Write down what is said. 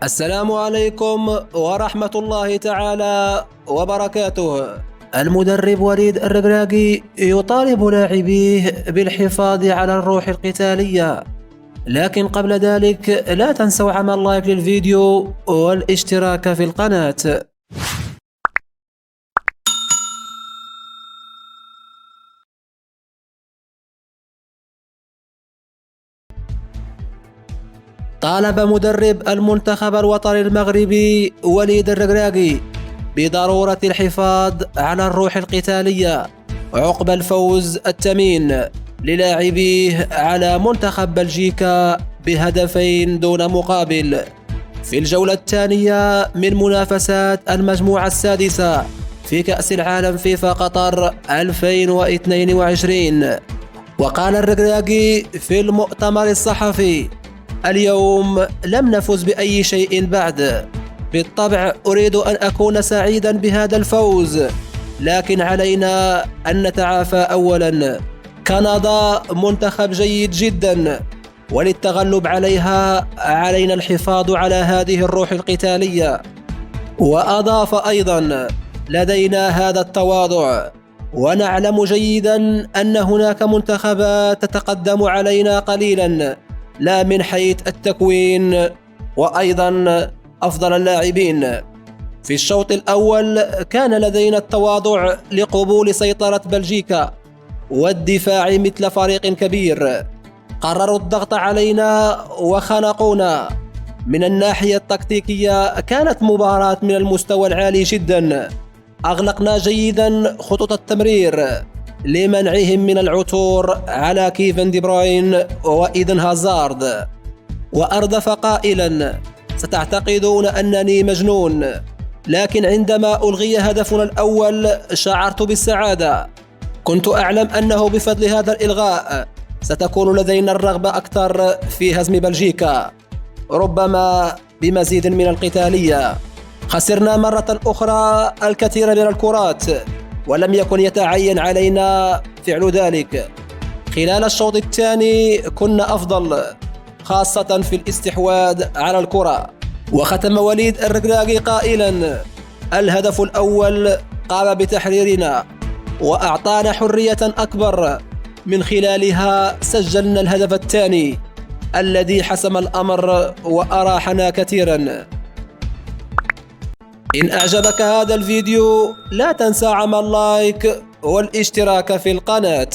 السلام عليكم ورحمة الله تعالى وبركاته. المدرب وليد الركراكي يطالب لاعبيه بالحفاظ على الروح القتالية، لكن قبل ذلك لا تنسوا عمل لايك للفيديو والاشتراك في القناة. طالب مدرب المنتخب الوطني المغربي وليد الركراكي بضرورة الحفاظ على الروح القتالية عقب الفوز الثمين للاعبيه على منتخب بلجيكا بهدفين دون مقابل في الجولة الثانية من منافسات المجموعة السادسة في كأس العالم فيفا قطر 2022. وقال الركراكي في المؤتمر الصحفي: اليوم لم نفز بأي شيء بعد. بالطبع أريد أن أكون سعيدا بهذا الفوز، لكن علينا أن نتعافى أولا. كندا منتخب جيد جدا، وللتغلب عليها علينا الحفاظ على هذه الروح القتالية. وأضاف أيضا: لدينا هذا التواضع، ونعلم جيدا أن هناك منتخبات تتقدم علينا قليلا، لا من حيث التكوين وأيضا أفضل اللاعبين. في الشوط الأول كان لدينا التواضع لقبول سيطرة بلجيكا والدفاع مثل فريق كبير. قرروا الضغط علينا وخنقونا. من الناحية التكتيكية كانت مباراة من المستوى العالي جدا. أغلقنا جيدا خطوط التمرير لمنعهم من العثور على كيفن دي بروين وإيدن هازارد. وأردف قائلا: ستعتقدون أنني مجنون، لكن عندما ألغي هدفنا الأول شعرت بالسعادة. كنت أعلم أنه بفضل هذا الإلغاء ستكون لدينا الرغبة أكثر في هزم بلجيكا، ربما بمزيد من القتالية. خسرنا مرة أخرى الكثير من الكرات، ولم يكن يتعين علينا فعل ذلك. خلال الشوط الثاني كنا أفضل، خاصة في الاستحواذ على الكرة. وختم وليد الركراكي قائلا: الهدف الأول قام بتحريرنا وأعطانا حرية أكبر، من خلالها سجلنا الهدف الثاني الذي حسم الأمر وأراحنا كثيرا. إن أعجبك هذا الفيديو لا تنسى عمل لايك والاشتراك في القناة.